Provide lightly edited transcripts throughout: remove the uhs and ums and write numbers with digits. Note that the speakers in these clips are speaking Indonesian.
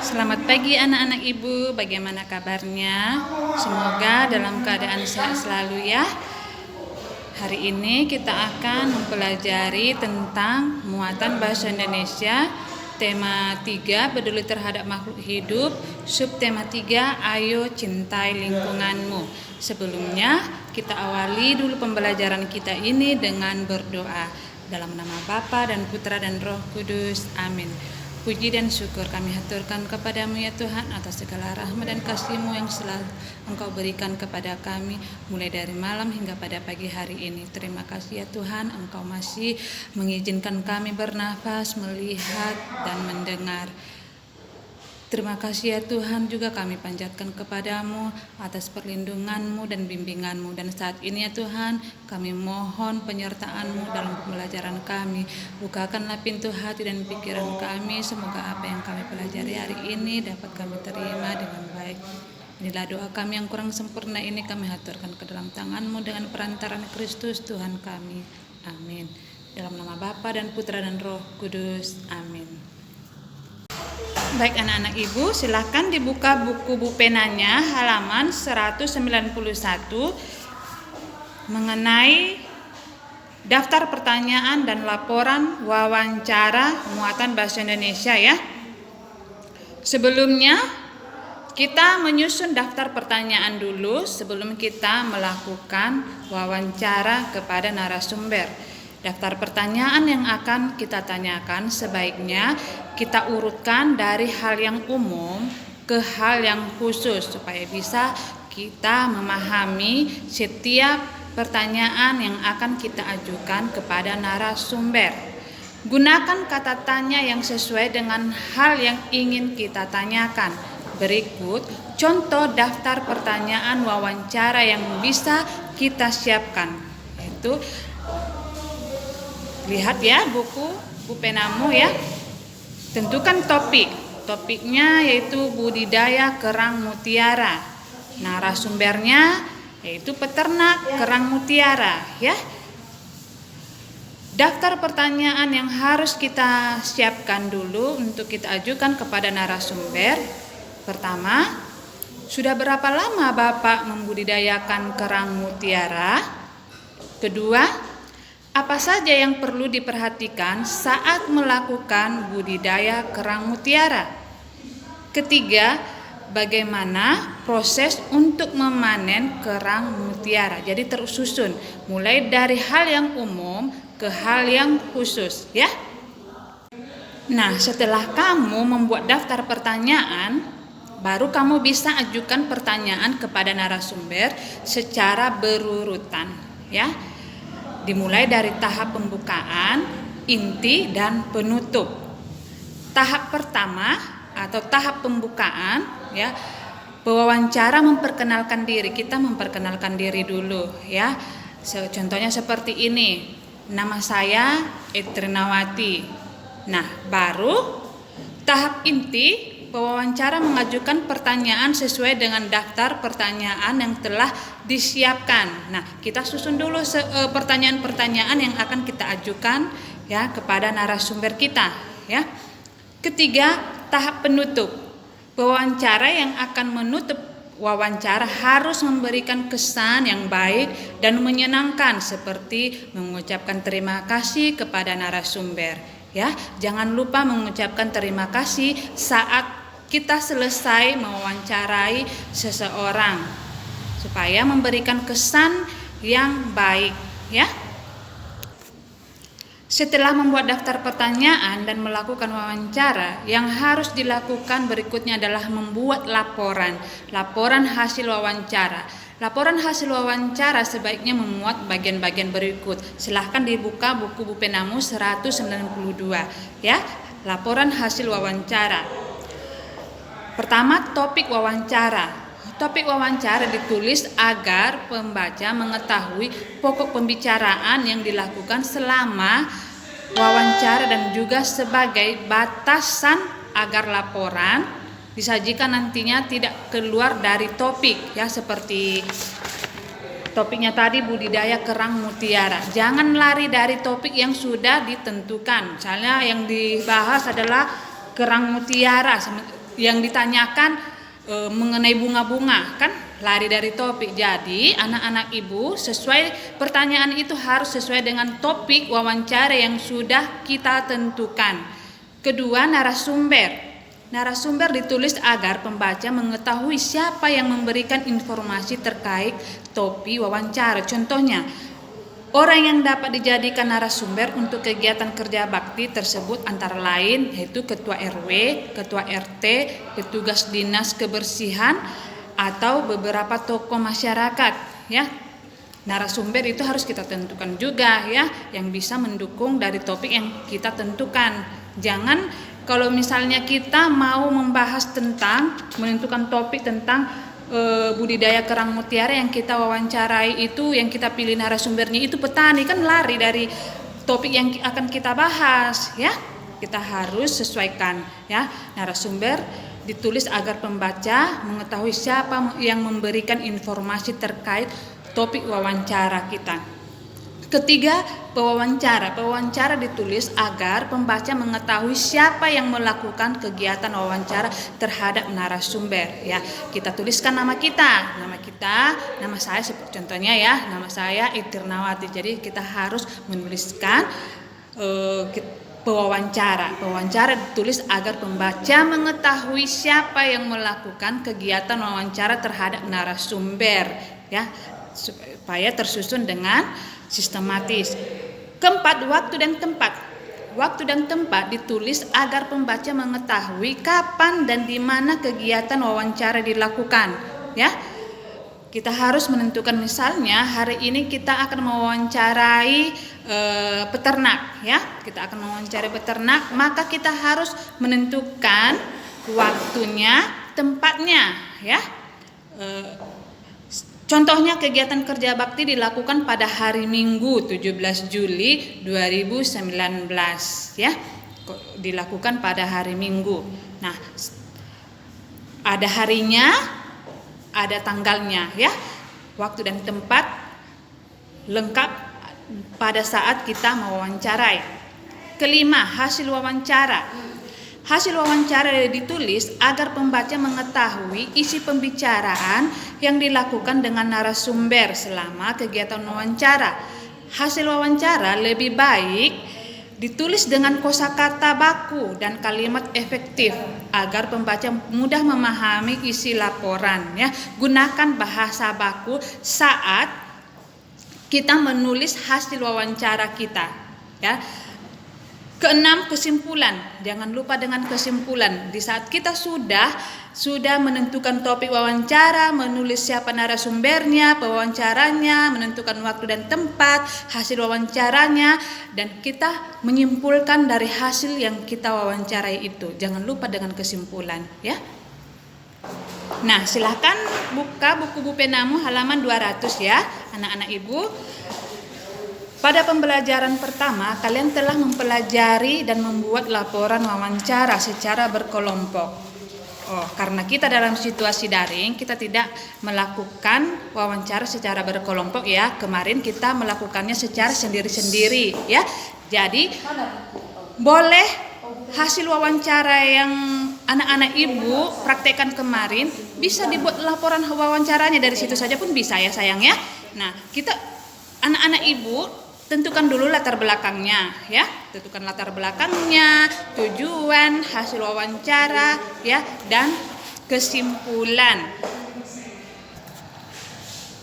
Selamat pagi anak-anak ibu, bagaimana kabarnya? Semoga dalam keadaan sehat selalu ya. Hari ini kita akan mempelajari tentang muatan bahasa Indonesia. Tema 3, peduli terhadap makhluk hidup. Subtema 3, ayo cintai lingkunganmu. Sebelumnya kita awali dulu pembelajaran kita ini dengan berdoa. Dalam nama Bapa dan Putra dan Roh Kudus, amin. Puji dan syukur kami haturkan kepadamu ya Tuhan atas segala rahmat dan kasih-Mu yang selalu Engkau berikan kepada kami mulai dari malam hingga pada pagi hari ini. Terima kasih ya Tuhan, Engkau masih mengizinkan kami bernafas, melihat dan mendengar. Terima kasih ya Tuhan, juga kami panjatkan kepadamu atas perlindungan-Mu dan bimbingan-Mu. Dan saat ini ya Tuhan, kami mohon penyertaan-Mu dalam pembelajaran kami. Bukakanlah pintu hati dan pikiran kami, semoga apa yang kami pelajari hari ini dapat kami terima dengan baik. Inilah doa kami yang kurang sempurna ini kami haturkan ke dalam tangan-Mu dengan perantaraan Kristus Tuhan kami. Amin. Dalam nama Bapa dan Putra dan Roh Kudus. Amin. Baik anak-anak ibu, silakan dibuka buku bupenanya halaman 191 mengenai daftar pertanyaan dan laporan wawancara muatan bahasa Indonesia ya. Sebelumnya kita menyusun daftar pertanyaan dulu sebelum kita melakukan wawancara kepada narasumber. Daftar pertanyaan yang akan kita tanyakan sebaiknya kita urutkan dari hal yang umum ke hal yang khusus supaya bisa kita memahami setiap pertanyaan yang akan kita ajukan kepada narasumber. Gunakan kata tanya yang sesuai dengan hal yang ingin kita tanyakan. Berikut contoh daftar pertanyaan wawancara yang bisa kita siapkan. Yaitu lihat ya buku penamu ya. Tentukan topik. Topiknya yaitu budidaya kerang mutiara. Narasumbernya yaitu peternak kerang mutiara ya. Daftar pertanyaan yang harus kita siapkan dulu untuk kita ajukan kepada narasumber. Pertama, sudah berapa lama Bapak membudidayakan kerang mutiara? Kedua, apa saja yang perlu diperhatikan saat melakukan budidaya kerang mutiara? Ketiga, bagaimana proses untuk memanen kerang mutiara? Jadi tersusun mulai dari hal yang umum ke hal yang khusus ya. Nah, setelah kamu membuat daftar pertanyaan, baru kamu bisa ajukan pertanyaan kepada narasumber secara berurutan ya. Dimulai dari tahap pembukaan, inti, dan penutup. Tahap pertama atau tahap pembukaan ya, pewawancara memperkenalkan diri. Kita memperkenalkan diri dulu ya. Contohnya seperti ini. Nama saya Etrinawati. Nah, baru tahap inti, pewawancara mengajukan pertanyaan sesuai dengan daftar pertanyaan yang telah disiapkan. Nah, kita susun dulu pertanyaan-pertanyaan yang akan kita ajukan ya kepada narasumber kita ya. Ketiga, tahap penutup. Pewawancara yang akan menutup wawancara harus memberikan kesan yang baik dan menyenangkan seperti mengucapkan terima kasih kepada narasumber ya. Jangan lupa mengucapkan terima kasih saat kita selesai mewawancarai seseorang supaya memberikan kesan yang baik ya. Setelah membuat daftar pertanyaan dan melakukan wawancara, yang harus dilakukan berikutnya adalah membuat laporan hasil wawancara. Laporan hasil wawancara sebaiknya memuat bagian-bagian berikut. Silahkan dibuka buku bupenamu 192 ya. Laporan hasil wawancara. Pertama, topik wawancara. Topik wawancara ditulis agar pembaca mengetahui pokok pembicaraan yang dilakukan selama wawancara dan juga sebagai batasan agar laporan disajikan nantinya tidak keluar dari topik ya, seperti topiknya tadi budidaya kerang mutiara. Jangan lari dari topik yang sudah ditentukan. Misalnya yang dibahas adalah kerang mutiara, yang ditanyakan mengenai bunga-bunga, kan lari dari topik. Jadi anak-anak ibu, sesuai pertanyaan itu harus sesuai dengan topik wawancara yang sudah kita tentukan. Kedua, narasumber. Narasumber ditulis agar pembaca mengetahui siapa yang memberikan informasi terkait topik wawancara. Contohnya, orang yang dapat dijadikan narasumber untuk kegiatan kerja bakti tersebut antara lain yaitu Ketua RW, Ketua RT, petugas dinas kebersihan, atau beberapa tokoh masyarakat, ya. Narasumber itu harus kita tentukan juga, ya, yang bisa mendukung dari topik yang kita tentukan. Jangan kalau misalnya kita mau membahas tentang menentukan topik tentang budidaya kerang mutiara, yang kita wawancarai itu, yang kita pilih narasumbernya itu petani, kan lari dari topik yang akan kita bahas, ya. Kita harus sesuaikan, ya. Narasumber ditulis agar pembaca mengetahui siapa yang memberikan informasi terkait topik wawancara kita. Ketiga, pewawancara. Pewawancara ditulis agar pembaca mengetahui siapa yang melakukan kegiatan wawancara terhadap narasumber, ya. Kita tuliskan nama kita, nama saya contohnya, ya, nama saya Itirnawati. Jadi kita harus menuliskan pewawancara. Pewawancara ditulis agar pembaca mengetahui siapa yang melakukan kegiatan wawancara terhadap narasumber, ya, supaya tersusun dengan sistematis. Keempat, waktu dan tempat. Waktu dan tempat ditulis agar pembaca mengetahui kapan dan di mana kegiatan wawancara dilakukan, ya. Kita harus menentukan, misalnya hari ini kita akan mewawancarai peternak, ya. Kita akan mewawancarai peternak, maka kita harus menentukan waktunya, tempatnya, ya. Contohnya kegiatan kerja bakti dilakukan pada hari Minggu 17 Juli 2019, ya. Dilakukan pada hari Minggu. Nah, ada harinya, ada tanggalnya, ya. Waktu dan tempat lengkap pada saat kita mewawancarai. Kelima, hasil wawancara. Hasil wawancara ditulis agar pembaca mengetahui isi pembicaraan yang dilakukan dengan narasumber selama kegiatan wawancara. Hasil wawancara lebih baik ditulis dengan kosakata baku dan kalimat efektif agar pembaca mudah memahami isi laporan, ya. Gunakan bahasa baku saat kita menulis hasil wawancara kita, ya. Keenam, kesimpulan. Jangan lupa dengan kesimpulan. Di saat kita sudah menentukan topik wawancara, menulis siapa narasumbernya, pewawancaranya, menentukan waktu dan tempat, hasil wawancaranya, dan kita menyimpulkan dari hasil yang kita wawancarai itu. Jangan lupa dengan kesimpulan, ya. Nah, silahkan buka buku Bu Penamu halaman 200, ya, anak-anak ibu. Pada pembelajaran pertama, kalian telah mempelajari dan membuat laporan wawancara secara berkelompok. Karena kita dalam situasi daring, kita tidak melakukan wawancara secara berkelompok, ya. Kemarin kita melakukannya secara sendiri-sendiri, ya. Jadi, boleh hasil wawancara yang anak-anak ibu praktekkan kemarin bisa dibuat laporan wawancaranya dari situ saja pun bisa, ya sayang, ya. Nah, kita anak-anak ibu tentukan dulu latar belakangnya, ya. Tentukan latar belakangnya, tujuan, hasil wawancara, ya, dan kesimpulan.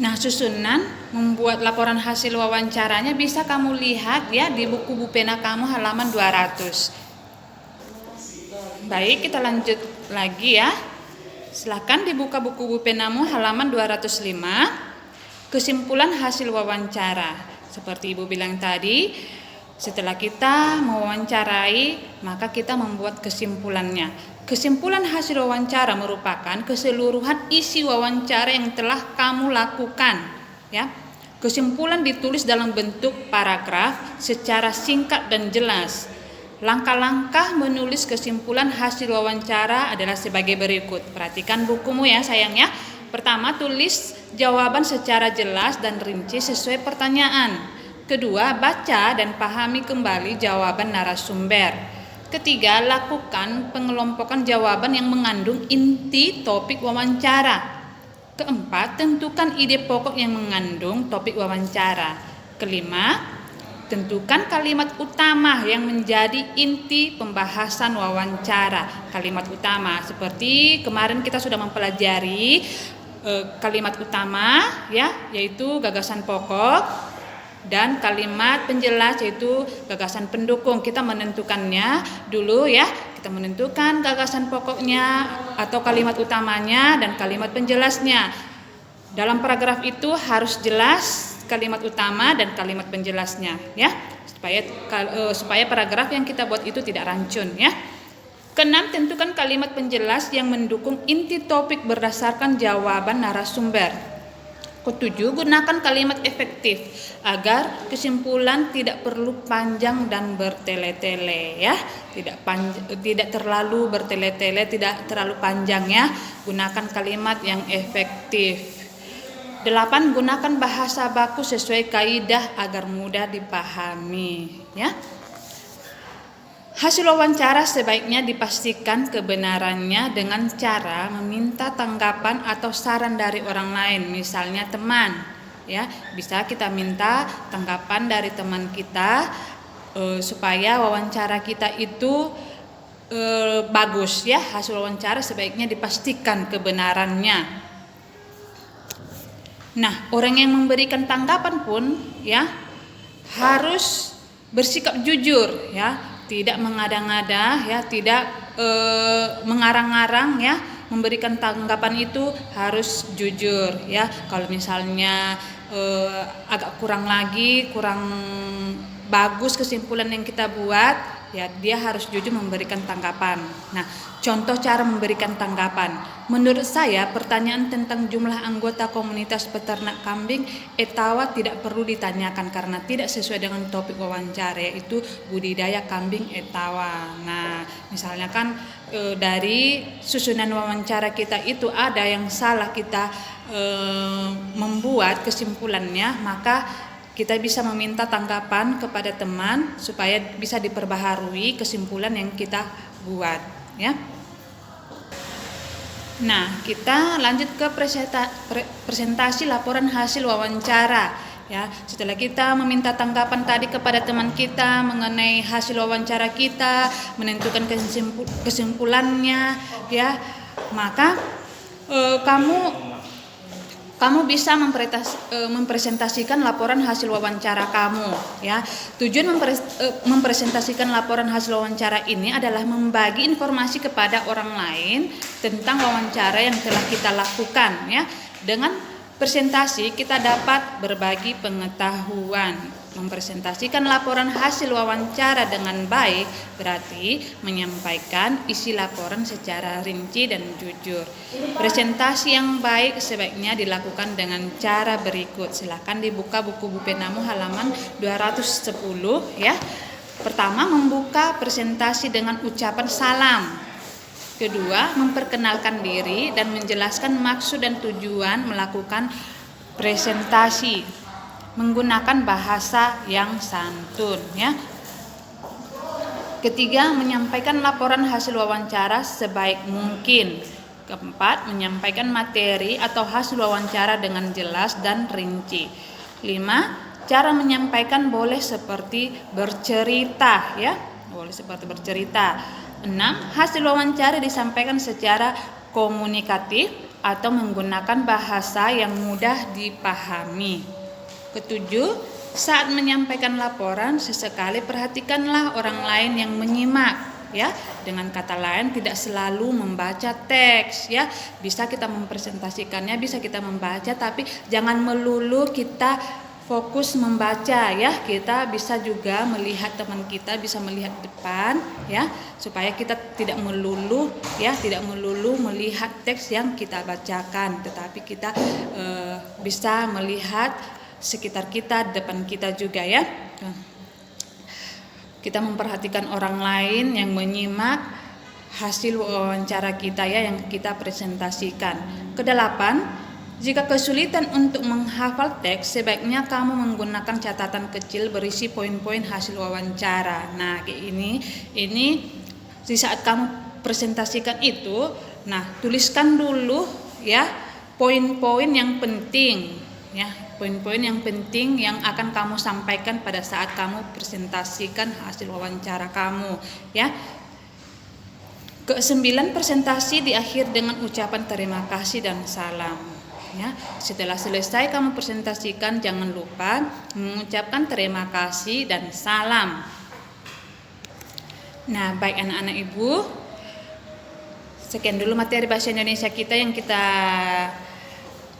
Nah, susunan membuat laporan hasil wawancaranya bisa kamu lihat, ya, di buku Bu Pena kamu halaman 200. Baik, kita lanjut lagi, ya. Silakan dibuka buku Bu Penamu halaman 205. Kesimpulan hasil wawancara. Seperti Ibu bilang tadi, setelah kita mewawancarai, maka kita membuat kesimpulannya. Kesimpulan hasil wawancara merupakan keseluruhan isi wawancara yang telah kamu lakukan, ya. Kesimpulan ditulis dalam bentuk paragraf secara singkat dan jelas. Langkah-langkah menulis kesimpulan hasil wawancara adalah sebagai berikut. Perhatikan bukumu, ya sayang, ya. Pertama, tulis jawaban secara jelas dan rinci sesuai pertanyaan. Kedua, baca dan pahami kembali jawaban narasumber. Ketiga, lakukan pengelompokan jawaban yang mengandung inti topik wawancara. Keempat, tentukan ide pokok yang mengandung topik wawancara. Kelima, tentukan kalimat utama yang menjadi inti pembahasan wawancara. Kalimat utama seperti kemarin kita sudah mempelajari kalimat utama ya, yaitu gagasan pokok, dan kalimat penjelas yaitu gagasan pendukung. Kita menentukannya dulu ya. Kita menentukan gagasan pokoknya atau kalimat utamanya dan kalimat penjelasnya. Dalam paragraf itu harus jelas kalimat utama dan kalimat penjelasnya ya. Supaya paragraf yang kita buat itu tidak rancun ya. Keenam, tentukan kalimat penjelas yang mendukung inti topik berdasarkan jawaban narasumber. Ketujuh, gunakan kalimat efektif agar kesimpulan tidak perlu panjang dan bertele-tele ya. Tidak terlalu bertele-tele, tidak terlalu panjang ya. Gunakan kalimat yang efektif. 8, gunakan bahasa baku sesuai kaidah agar mudah dipahami ya. Hasil wawancara sebaiknya dipastikan kebenarannya dengan cara meminta tanggapan atau saran dari orang lain, misalnya teman. Ya, bisa kita minta tanggapan dari teman kita supaya wawancara kita itu bagus ya. Hasil wawancara sebaiknya dipastikan kebenarannya. Nah, orang yang memberikan tanggapan pun ya harus bersikap jujur ya. Tidak mengada-ngada ya, tidak mengarang-arang ya. Memberikan tanggapan itu harus jujur ya. Kalau misalnya agak kurang bagus kesimpulan yang kita buat ya, dia harus jujur memberikan tanggapan. Nah, contoh cara memberikan tanggapan. Menurut saya pertanyaan tentang jumlah anggota komunitas peternak kambing Etawa tidak perlu ditanyakan karena tidak sesuai dengan topik wawancara, yaitu budidaya kambing Etawa. Nah, misalnya kan dari susunan wawancara kita itu ada yang salah kita membuat kesimpulannya, maka kita bisa meminta tanggapan kepada teman supaya bisa diperbaharui kesimpulan yang kita buat ya. Nah, kita lanjut ke presentasi laporan hasil wawancara ya. Setelah kita meminta tanggapan tadi kepada teman kita mengenai hasil wawancara kita, menentukan kesimpulannya ya, maka kamu bisa mempresentasikan laporan hasil wawancara kamu ya. Tujuan mempresentasikan laporan hasil wawancara ini adalah membagi informasi kepada orang lain tentang wawancara yang telah kita lakukan ya. Dengan presentasi kita dapat berbagi pengetahuan. Mempresentasikan laporan hasil wawancara dengan baik berarti menyampaikan isi laporan secara rinci dan jujur. Presentasi yang baik sebaiknya dilakukan dengan cara berikut. Silakan dibuka buku Bu Penamu halaman 210 ya. Pertama, membuka presentasi dengan ucapan salam. Kedua, memperkenalkan diri dan menjelaskan maksud dan tujuan melakukan presentasi. Menggunakan bahasa yang santun ya. Ketiga, menyampaikan laporan hasil wawancara sebaik mungkin. Keempat, menyampaikan materi atau hasil wawancara dengan jelas dan rinci. 5, cara menyampaikan boleh seperti bercerita ya. Boleh seperti bercerita. 6, hasil wawancara disampaikan secara komunikatif atau menggunakan bahasa yang mudah dipahami. Ketujuh, saat menyampaikan laporan sesekali perhatikanlah orang lain yang menyimak ya. Dengan kata lain, tidak selalu membaca teks ya. Bisa kita mempresentasikannya, bisa kita membaca, tapi jangan melulu kita fokus membaca ya. Kita bisa juga melihat teman kita, bisa melihat depan ya, supaya kita tidak melulu melihat teks yang kita bacakan, tetapi kita bisa melihat sekitar kita, depan kita juga ya. Kita memperhatikan orang lain yang menyimak hasil wawancara kita ya, yang kita presentasikan. Kedelapan, jika kesulitan untuk menghafal teks, sebaiknya kamu menggunakan catatan kecil berisi poin-poin hasil wawancara. Nah, ini di saat kamu presentasikan itu, nah tuliskan dulu ya poin-poin yang penting ya, poin-poin yang penting yang akan kamu sampaikan pada saat kamu presentasikan hasil wawancara kamu ya. Ke-9, presentasi diakhiri dengan ucapan terima kasih dan salam ya. Setelah selesai kamu presentasikan, jangan lupa mengucapkan terima kasih dan salam. Nah, baik anak-anak Ibu, sekian dulu materi bahasa Indonesia kita yang kita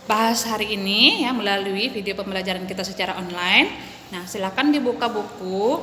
bahas hari ini ya melalui video pembelajaran kita secara online. Nah, silakan dibuka buku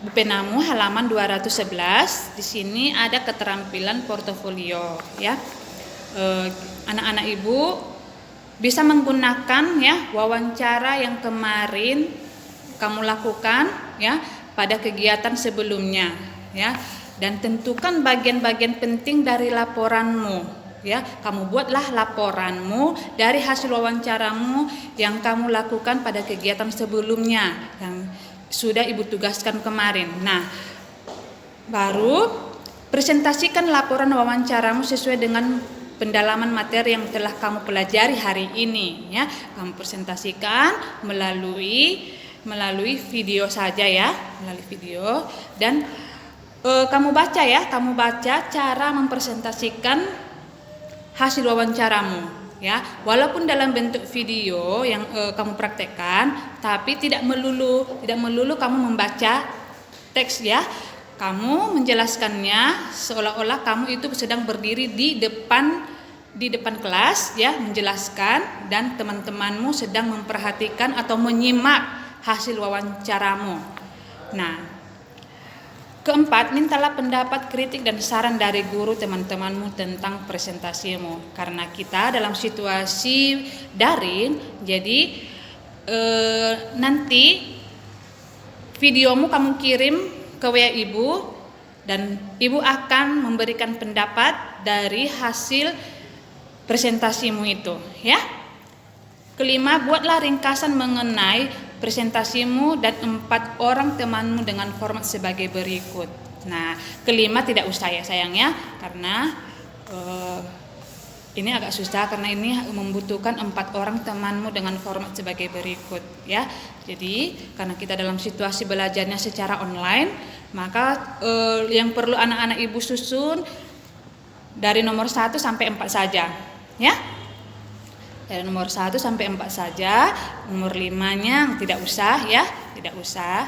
Penamu halaman 211. Di sini ada keterampilan portofolio ya. Anak-anak Ibu bisa menggunakan ya wawancara yang kemarin kamu lakukan ya pada kegiatan sebelumnya ya, dan tentukan bagian-bagian penting dari laporanmu ya. Kamu buatlah laporanmu dari hasil wawancaramu yang kamu lakukan pada kegiatan sebelumnya yang sudah Ibu tugaskan kemarin. Nah, baru presentasikan laporan wawancaramu sesuai dengan pendalaman materi yang telah kamu pelajari hari ini ya. Kamu presentasikan melalui video saja ya, melalui video, dan kamu baca ya, kamu baca cara mempresentasikan hasil wawancaramu ya, walaupun dalam bentuk video yang kamu praktekkan, tapi tidak melulu kamu membaca teks ya. Kamu menjelaskannya seolah-olah kamu itu sedang berdiri di depan kelas ya, menjelaskan, dan teman-temanmu sedang memperhatikan atau menyimak hasil wawancaramu. Nah, ke-4, mintalah pendapat, kritik, dan saran dari guru teman-temanmu tentang presentasimu. Karena kita dalam situasi daring, jadi nanti videomu kamu kirim ke WA Ibu, dan Ibu akan memberikan pendapat dari hasil presentasimu itu ya. Ke-5, buatlah ringkasan mengenai presentasimu dan 4 orang temanmu dengan format sebagai berikut. Nah, ke-5 tidak usah ya sayang ya, karena ini agak susah karena ini membutuhkan 4 orang temanmu dengan format sebagai berikut ya. Jadi karena kita dalam situasi belajarnya secara online, maka yang perlu anak-anak Ibu susun dari nomor 1 sampai 4 saja ya. Dari nomor 1 sampai 4 saja. Nomor 5-nya tidak usah ya, tidak usah.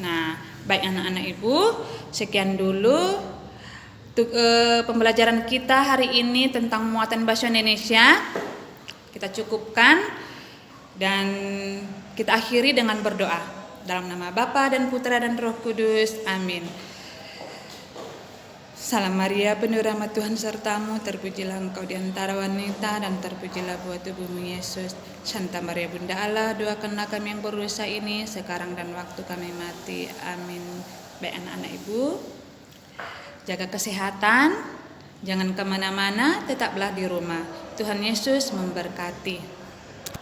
Nah, baik anak-anak Ibu, sekian dulu pembelajaran kita hari ini tentang muatan bahasa Indonesia. Kita cukupkan dan kita akhiri dengan berdoa. Dalam nama Bapa dan Putra dan Roh Kudus. Amin. Salam Maria, penuh rahmat Tuhan sertamu, terpujilah engkau di antara wanita dan terpujilah buah tubuhmu Yesus. Santa Maria Bunda Allah, doakanlah kami yang berdosa ini sekarang dan waktu kami mati. Amin. Baik anak-anak Ibu, jaga kesehatan, jangan kemana-mana, tetaplah di rumah. Tuhan Yesus memberkati.